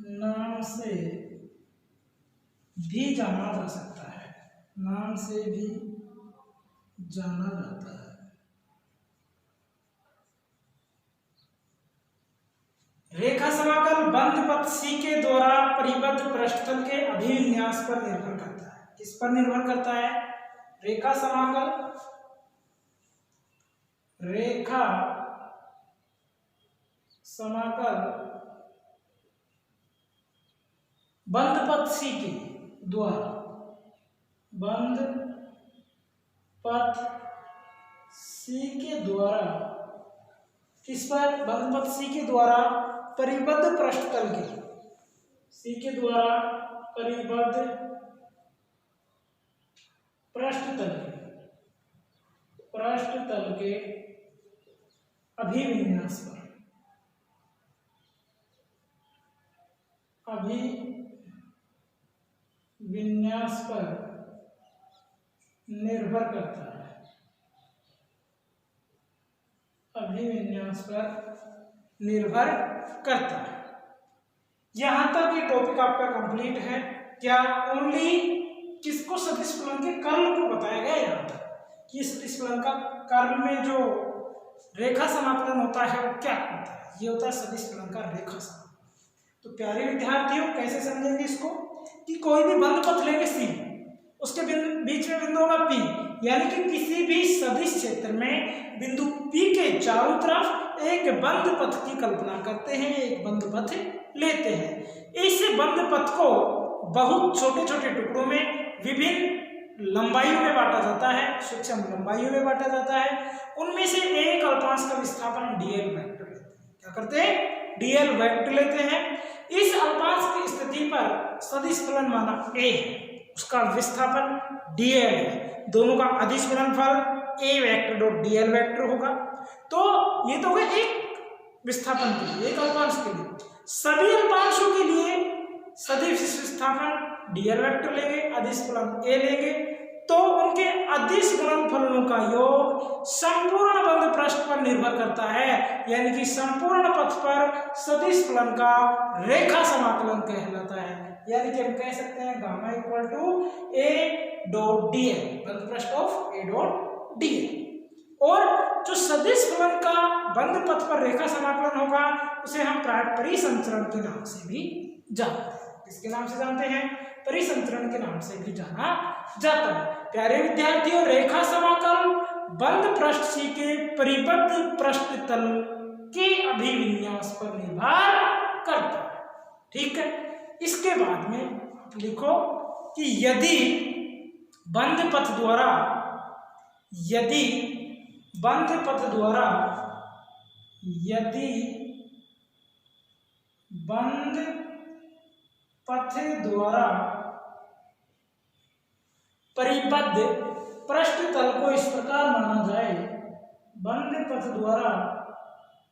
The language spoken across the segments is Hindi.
नाम से भी जाना जा सकता है, नाम से भी जाना जाता है। रेखा समाकल बंद पथ C के द्वारा परिबद्ध पृष्ठतल के अभिविन्यास पर निर्भर करता है। किस पर निर्भर करता है? रेखा समाकल बंद पथ C के द्वारा, बंद पथ C के द्वारा किस पर? बंद पथ C के द्वारा परिबद्ध पृष्ठतल के, C के द्वारा परिबद्ध पृष्ठतल के अभिविन्यास पर निर्भर करता है, अभिविन्यास पर निर्भर करता है। यहां तक ये टॉपिक आपका कंप्लीट है। क्या? ओनली किसको? सदिश फलन के कर्ल को बताया गया यहाँ तक कि सदिश फलन का कर्ल में जो रेखा समाकलन होता है वो क्या होता है? ये होता है सदिश फलन का रेखा समाकलन। तो प्यारे विद्यार्थियों, कैसे समझेंगे इसको? कि कोई भी बंद पथ लेंगे C, उसके बीच में बिंदु होगा P, यानी कि किसी भी सदिश क्षेत्र में बिंदु P के चारों तरफ एक बंद पथ की कल्पना करते हैं, एक बंद पथ लेते हैं। इस बंद पथ को बहुत छोटे छोटे टुकड़ों में विभिन्न लंबाइयों में बांटा जाता है, सूक्ष्म लंबाइयों में बांटा जाता है। उनमें से एक अल्पांश का विस्थापन dl वेक्टर लेते हैं। क्या करते हैं? dl वेक्टर लेते हैं। इस अल्पांश की स्थिति पर सदिश फलन माना A है, उसका विस्थापन dl है। दोनों का अदिश गुणनफल A vector dot dl vector होगा। तो ये तो होगा एक विस्थापन के लिए, एक अल्पांश के लिए। सभी अल्पांशों के लिए सदिश विस्थापन dl वेक्टर लेंगे, अदिश फलन A लेंगे, तो उनके अदिश गुणनफलों का योग संपूर्ण बंद पृष्ठ पर निर्भर करता है, यानी कि संपूर्ण पथ पर सदिश फलन का रेखा समाकलन कहलाता है। यानी कि हम कह सकते हैं gamma equal to A dot dl, बंद पृष्ठ ऑफ A डॉट dl। और जो सदिश फलन का बंद पथ पर रेखा समाकलन होगा उसे हम परिसंचरण के नाम से भी जानते हैं। किसके नाम से जानते हैं? परिसंचरण के नाम से भी जाना जाता है। प्यारे विद्यार्थियों, रेखा समाकल बंद पृष्ठ C के परिबद्ध पृष्ठतल के अभिविन्यास पर निर्भर करता है। ठीक है। इसके बाद में आप लिखो कि यदि बंद पथ द्वारा परिबद्ध पृष्ठतल को इस प्रकार माना जाए, बंद पथ द्वारा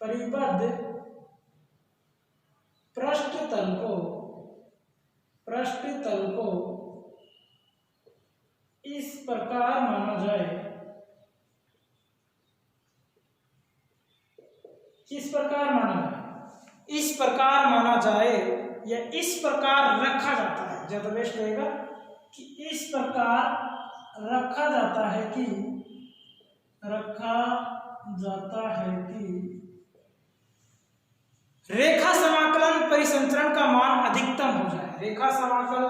परिबद्ध पृष्ठतल को इस प्रकार माना जाए, किस प्रकार माना जाए? इस प्रकार माना जाए या इस प्रकार रखा जाता है, ज्यादा बेस्ट रहेगा कि इस प्रकार रखा जाता है कि रेखा समाकलन परिसंचरण का मान अधिकतम हो जाए। रेखा समाकल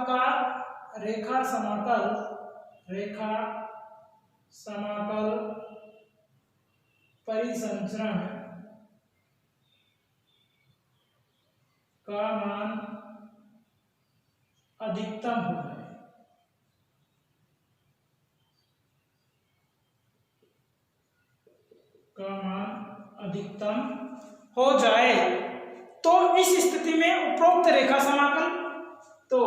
परिसंचरण का मान अधिकतम हो जाए। तो इस स्थिति में उपरोक्त रेखा समाकल, तो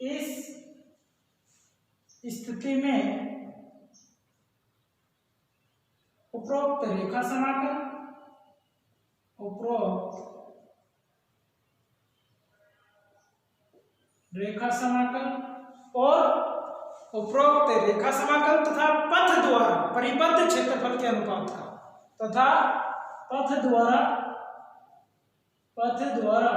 इस स्थिति में उपरोक्त रेखा समाकल और उपरोक्त रेखा समाकल तथा पथ द्वारा परिबद्ध क्षेत्रफल के अनुपात का, तथा पथ द्वारा पथ द्वारा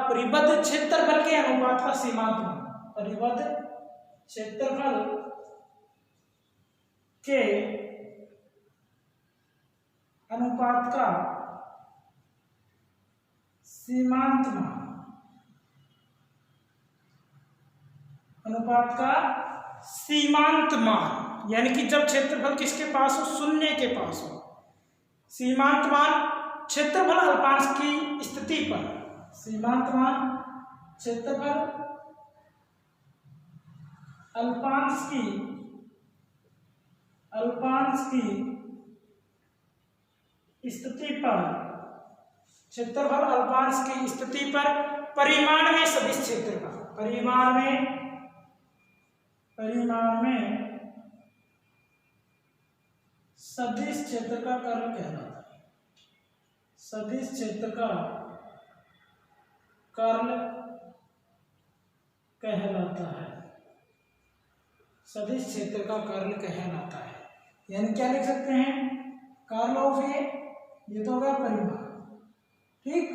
परिबद्ध क्षेत्रफल के अनुपात का सीमांत मान, परिबद्ध क्षेत्रफल के अनुपात का सीमांत मान, अनुपात का सीमांत मान, यानी कि जब क्षेत्रफल किसके पास हो, शून्य के पास हो। सीमांत मान क्षेत्रफल अल्पांश की स्थिति पर, सीमांत मान क्षेत्रफल अल्पांश की स्थिति पर, क्षेत्रफल अल्पांश की स्थिति पर परिमाण में सदिश क्षेत्र का, परिमाण में सदिश क्षेत्र का कर्ल कहलाता है, सदिश क्षेत्र का कर्ल कहलाता है, सदिश क्षेत्र का कर्ल कहलाता है। यानी क्या लिख सकते हैं, कर्ल ऑफ ए, ये तो होगा परिमाण, ठीक।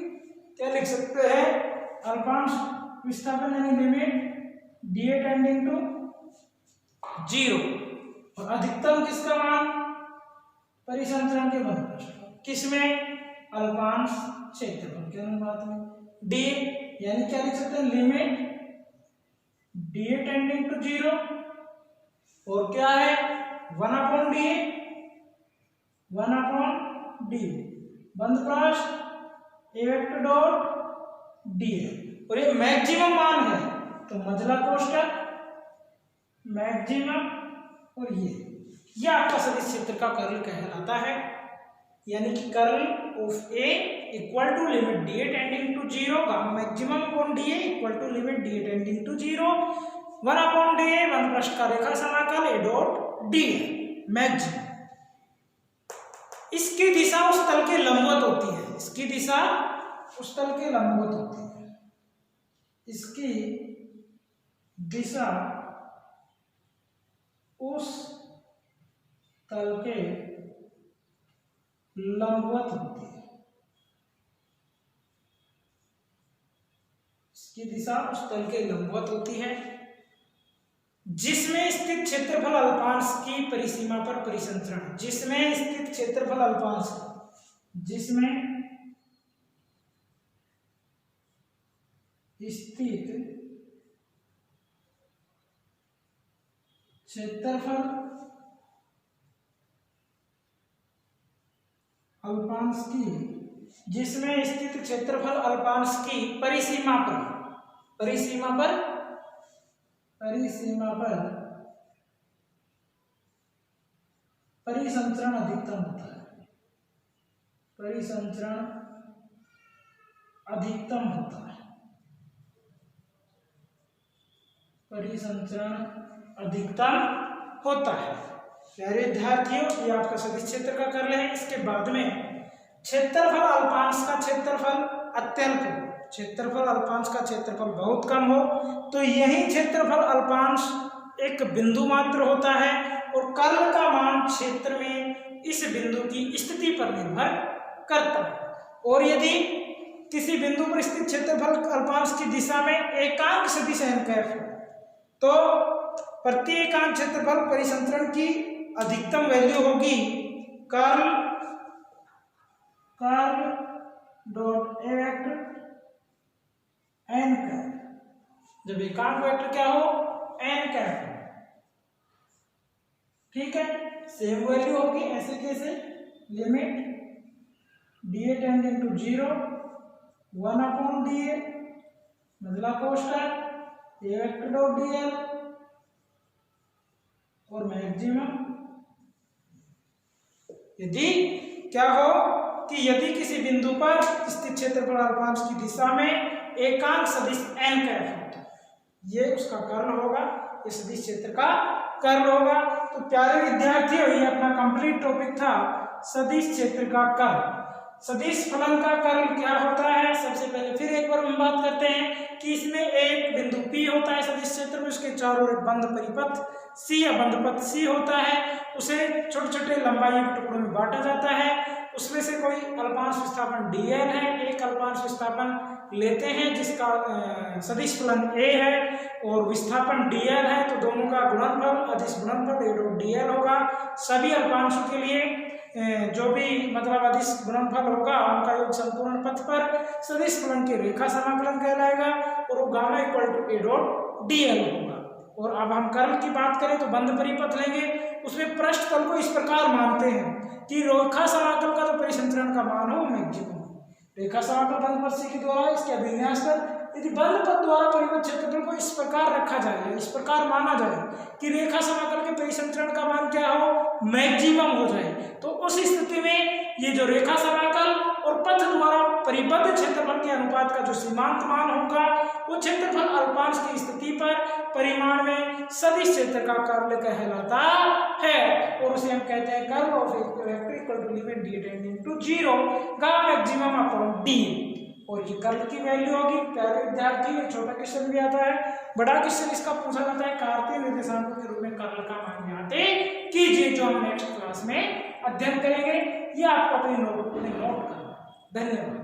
क्या लिख सकते हैं, अल्पांश विस्थापन यानी लिमिट dA टेंडिंग टू 0, और अधिकतम किसका मान, परिसंचरण के बंधपृष्ठ, किसमें, अल्पांश क्षेत्रफल के अनुपात में dA, यानी क्या लिख सकते हैं, लिमिट dA टेंडिंग टू 0, और क्या है 1/dA, 1/dA बंधपृष्ठ A vector dot dA, और ये मैक्सिमम मान है तो मझला कोष्ठक मैक्सिमम, और ये आपका सदिश क्षेत्र का कर्ल कहलाता है। यानी कि curl of A equal to limit dA tending to 0 gamma maximum upon dA equal to limit dA tending to 0 1/dA बंधपृष्ठ का रेखा समाकल A डॉट dA मैक्सिमम। इसकी दिशा उस तल के लंबवत होती है, इसकी दिशा उस तल के लंबवत होती है, इसकी दिशा उस तल के लंबवत होती है, इसकी दिशा उस तल के लंबवत होती है, जिसमें स्थित क्षेत्रफल अल्पांश की परिसीमा पर परिसंचरण, जिसमें स्थित क्षेत्रफल अल्पांश, जिसमें स्थित क्षेत्रफल अल्पांश की, जिसमें स्थित क्षेत्रफल अल्पांश की परिसीमा पर परिसंचरण अधिकतम होता है, परिसंचरण अधिकतम होता है, परिसंचरण अधिकतम होता है। प्यारे विद्यार्थियों, ये आपका सदिश क्षेत्र का कर्ल है। इसके बाद में क्षेत्रफल अल्पांश का क्षेत्रफल अत्यल्प हो, क्षेत्रफल अल्पांश का क्षेत्रफल बहुत कम हो, तो यही क्षेत्रफल अल्पांश एक बिंदु मात्र होता है, और कर्ल का मान क्षेत्र में इस बिंदु की स्थिति पर निर्भर करता है। और यदि किसी बिंदु पर स्थित क्षेत्रफल अल्पांश की दिशा में एकांक सदिश n कैफ हो, तो प्रति एकांक क्षेत्रफल परिसंचरण की अधिकतम वैल्यू होगी curl dot A vector n Kaif, जब एकांक वेक्टर क्या हो, n कैफ, ठीक है। सेम वैल्यू होगी ऐसे कैसे, limit dA tending to 0 1/dA मझला कोष्ठक A वेक्टर डॉट dl, और मैक्सिमम यदि क्या हो कि यदि किसी बिंदु पर स्थित क्षेत्रफल अल्पांश की दिशा में एकांक सदिश n कैफ हो, ये उसका कर्ल होगा, ये सदिश क्षेत्र का कर्ल होगा। तो प्यारे विद्यार्थियों, ये अपना कंप्लीट टॉपिक था सदिश क्षेत्र का कर्ल। सदिश फलन का कर्ल क्या होता है, सबसे पहले फिर एक बार हम बात करते हैं कि इसमें एक बिंदु P होता है सदिश क्षेत्र में, उसके चारों ओर एक बंध परिपथ C या बंधपथ C होता है, उसे छोटे छोटे लंबाई के टुकड़ों में बांटा जाता है। उसमें से कोई अल्पांश विस्थापन dl है, एक अल्पांश विस्थापन लेते हैं जिसका सदिश फलन a है और विस्थापन dl है, तो दोनों का गुणनफल अदिश गुणनफल a डॉट dl होगा। सभी अल्पांशों के लिए जो भी मतलब अदिश गुणनफल होगा उनका योग संपूर्ण पथ पर सदिश फलन के रेखा समाकलन कहलाएगा और वो gamma equal to a dot dl होगा। और अब हम कर्ल की बात करें तो बंद परिपथ लेंगे, उसमें पृष्ठ तल को इस प्रकार मानते हैं कि रेखा समाकल का जो परिसंचरण का मान हो मैक्सिमम, रेखा समाकल बंद पथ के द्वारा इसके अभिन्यास पर यदि बंद पथ द्वारा परिपथ क्षेत्रफल को इस प्रकार रखा जाए, इस प्रकार माना जाए कि रेखा समाकल के परिसंचरण का मान क्या हो मैक्सिमम हो जाए, तो उस स्थिति में ये जो रेखा समाकल और पथ द्वारा परिबद्ध क्षेत्रफल के अनुपात का जो सीमांत मान होगा वो क्षेत्रफल अल्पांश की स्थिति पर परिमाण में सदिश क्षेत्र का कर्ल कहलाता है और उसे हम कहते हैं कर्ल ऑफ एक vector equal to limit d tending to 0 gamma maximum upon d। और ये कर्ल की वैल्यू होगी। प्यारे विद्यार्थी एक छोटा क्वेश्चन भी आता है, बड़ा क्वेश्चन इसका पूछा जाता है कार्तीय निर्देशांकों के रूप में कर्ल का मान ज्ञाते कीजिए, जो हम नेक्स्ट क्लास में अध्ययन करेंगे। ये आपको अपने नोट करना। धन्यवाद।